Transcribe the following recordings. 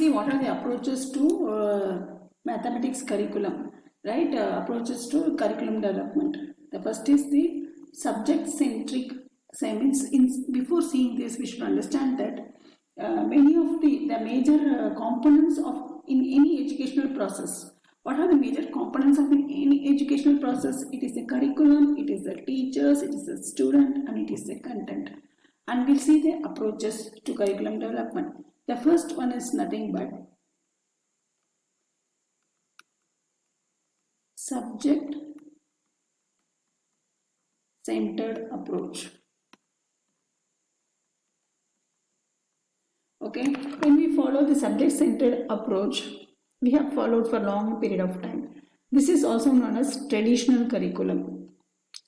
see what are the approaches to mathematics curriculum, right? Approaches to curriculum development. The first is the subject-centric. Before seeing this, we should understand that many of the major components of in any educational process. What are the major components of any educational process? It is the curriculum, it is the teachers, it is the student, and it is the content. And we'll see the approaches to curriculum development. The first one is nothing but subject-centered approach. Okay, when we follow the subject-centered approach, we have followed for a long period of time. This is also known as traditional curriculum,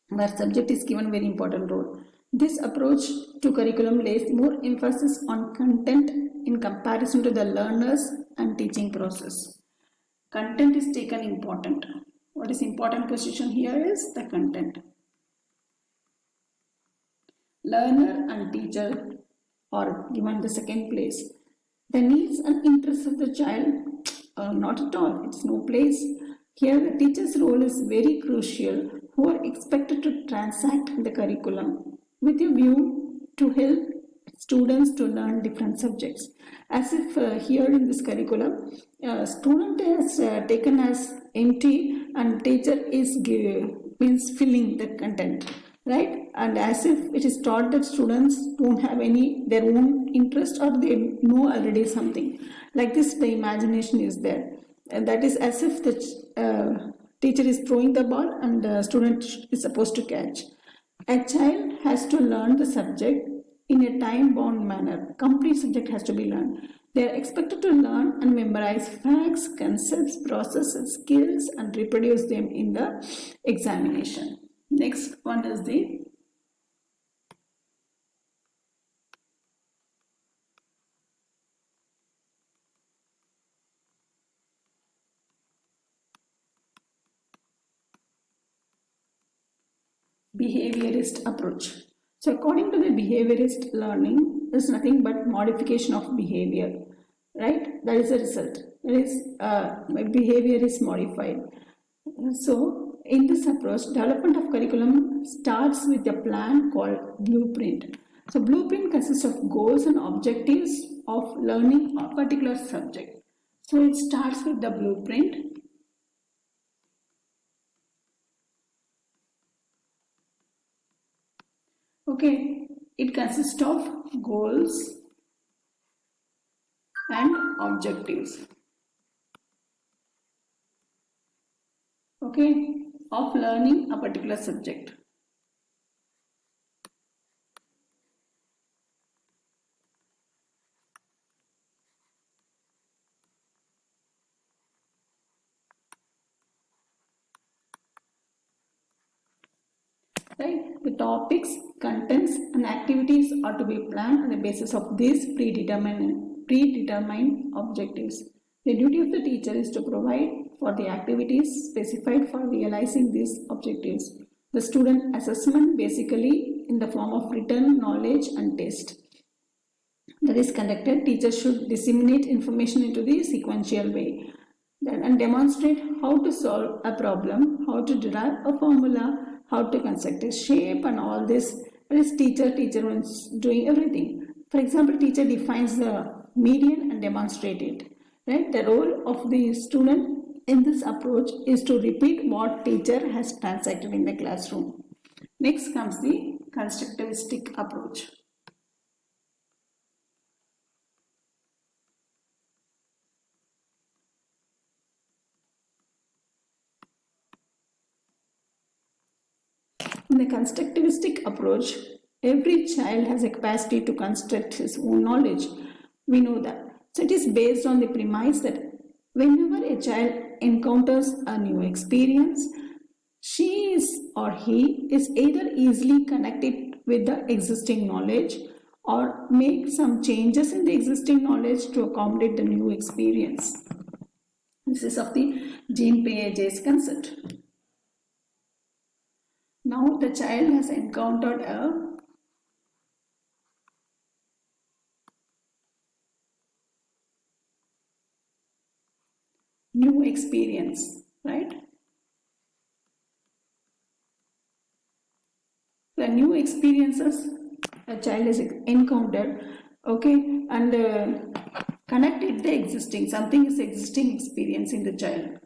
where subject is given very important role. This approach to curriculum lays more emphasis on content in comparison to the learners and teaching process. Content is taken important. What is important position here is the content. Learner and teacher are given the second place. The needs and interests of the child not at all. It's no place. Here the teacher's role is very crucial, who are expected to transact the curriculum with a view to help students to learn different subjects. As if here in this curriculum, student is taken as empty and teacher is means filling the content, right? And as if it is taught that students don't have any their own interest or they know already something. Like this, the imagination is there. And that is as if the teacher is throwing the ball and the student is supposed to catch. A child has to learn the subject in a time-bound manner. Complete subject has to be learned. They are expected to learn and memorize facts, concepts, processes, skills and reproduce them in the examination. Next one is the behaviorist approach. So according to the behaviorist, learning is nothing but modification of behavior, right? That is the result. That is behavior is modified. So in this approach, development of curriculum starts with a plan called blueprint. So blueprint consists of goals and objectives of learning a particular subject. So it starts with the blueprint. Okay, it consists of goals and objectives. Okay, of learning a particular subject. Right? The topics, contents and activities are to be planned on the basis of these predetermined objectives. The duty of the teacher is to provide for the activities specified for realizing these objectives. The student assessment basically in the form of written knowledge and test that is conducted. Teachers should disseminate information into the sequential way and demonstrate how to solve a problem, how to derive a formula, how to construct a shape and all this. That is teacher is doing everything. For example, teacher defines the median and demonstrate it. Right? The role of the student in this approach is to repeat what teacher has transacted in the classroom. Next comes the constructivistic approach. In the constructivistic approach, every child has a capacity to construct his own knowledge. We know that. So it is based on the premise that whenever a child encounters a new experience, she is or he is either easily connected with the existing knowledge or make some changes in the existing knowledge to accommodate the new experience. This is of the Jean Piaget's concept. Now the child has encountered a experience, right? The new experiences a child is encountered, okay, and connect it the existing, something is existing experience in the child.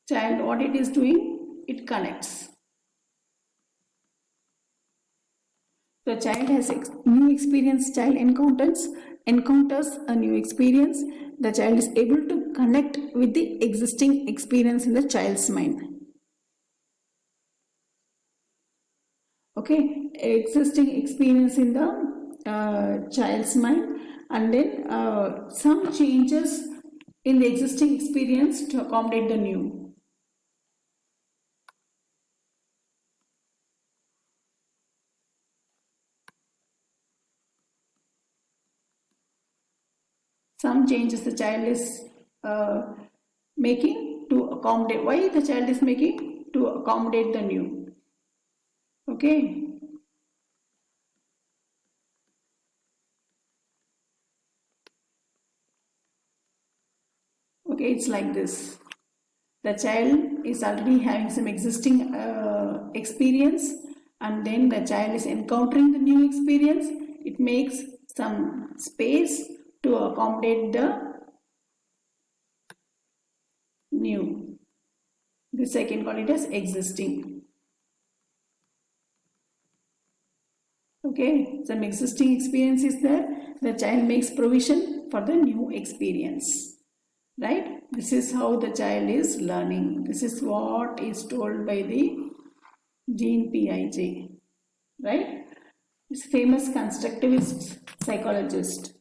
Child, what it is doing, it connects. The child has new experience, child encounters a new experience. The child is able to connect with the existing experience in the child's mind. Okay, existing experience in the child's mind, and then some changes in the existing experience to accommodate the new. Some changes the child is making to accommodate. Why the child is making? To accommodate the new. Okay. Okay, it's like this. The child is already having some existing experience, and then the child is encountering the new experience. It makes some space to accommodate the new. This I can call it as existing. Okay, some existing experience is there. The child makes provision for the new experience. Right? This is how the child is learning. This is what is told by the Jean Piaget. Right? He's a famous constructivist psychologist.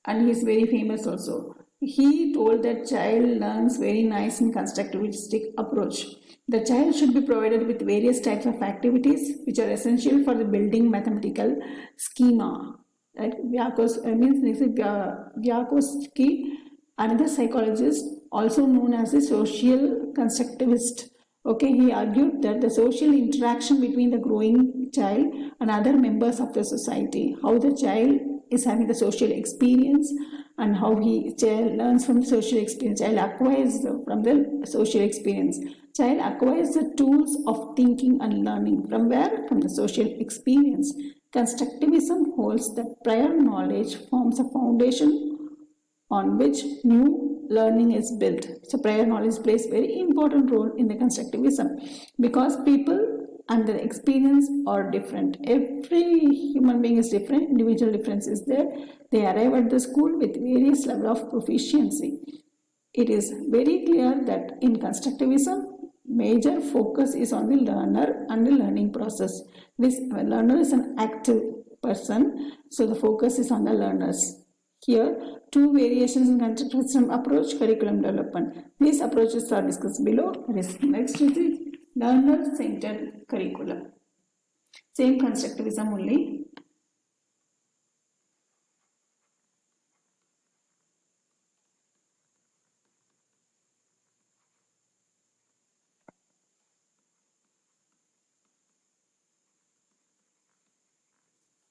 And he is very famous also. He told that child learns very nice in constructivistic approach. The child should be provided with various types of activities which are essential for the building mathematical schema. Right? Vygotsky, another psychologist, also known as a social constructivist. Okay, he argued that the social interaction between the growing child and other members of the society, how the child is having the social experience and how he learns from the social experience, child acquires from the social experience. Child acquires the tools of thinking and learning from where? From the social experience. Constructivism holds that prior knowledge forms a foundation on which new learning is built. So prior knowledge plays very important role in the constructivism because people and their experience are different. Every human being is different, individual difference is there. They arrive at the school with various level of proficiency. It is very clear that in constructivism, major focus is on the learner and the learning process. This learner is an active person, so the focus is on the learners. Here, two variations in constructivism approach, curriculum development. These approaches are discussed below. Next is the learner-centered curriculum. Same constructivism only.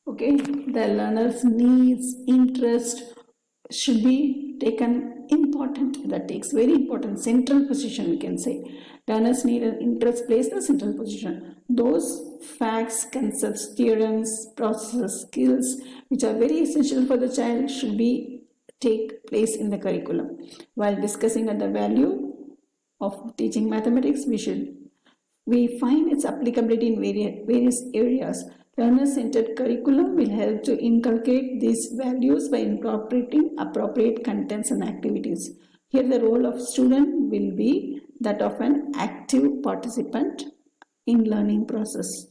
Okay, the learner's needs, interest should be taken important. That takes very important central position, we can say. Learner's need and interest plays the central position. Those facts, concepts, theorems, processes, skills which are very essential for the child should be take place in the curriculum. While discussing the value of teaching mathematics, we find its applicability in various areas. Learner-centered curriculum will help to inculcate these values by incorporating appropriate contents and activities. Here the role of student will be that of an active participant in learning process,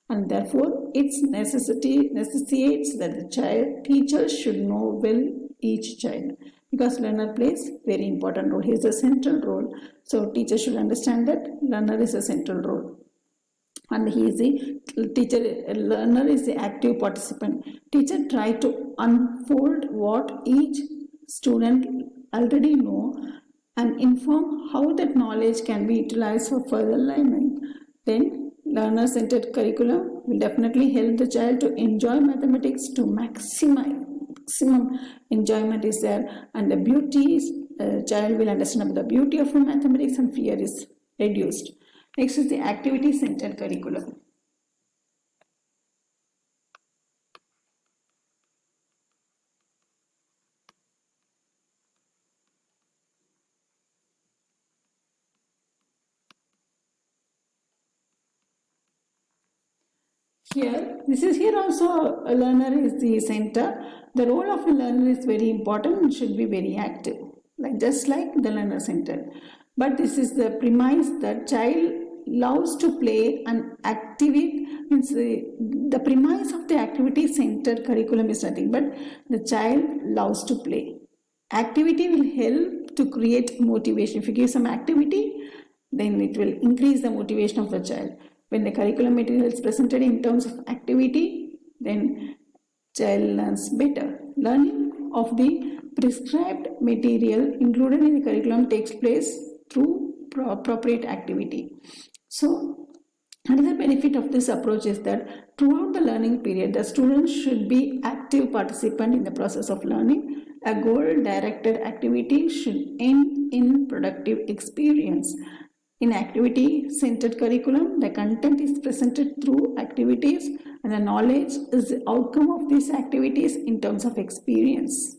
and therefore its necessitates that the teacher should know well each child, because learner plays very important role. He is a central role, so teacher should understand that learner is a central role. And he is a teacher, learner is the active participant. Teacher try to unfold what each student already know and inform how that knowledge can be utilized for further learning. Then learner-centered curriculum will definitely help the child to enjoy mathematics to maximum enjoyment is there, and the beauty is child will understand the beauty of mathematics and fear is reduced. Next is the activity centered curriculum. Here also a learner is the center. The role of a learner is very important and should be very active, just like the learner center. But this is the premise that child loves to play and activate. Means the premise of the activity centered curriculum is nothing but the child loves to play. Activity will help to create motivation. If you give some activity, then it will increase the motivation of the child. When the curriculum material is presented in terms of activity, then child learns better. Learning of the prescribed material included in the curriculum takes place through appropriate activity. So, another benefit of this approach is that throughout the learning period, the students should be active participant in the process of learning. A goal-directed activity should end in productive experience. In activity-centered curriculum, the content is presented through activities and the knowledge is the outcome of these activities in terms of experience.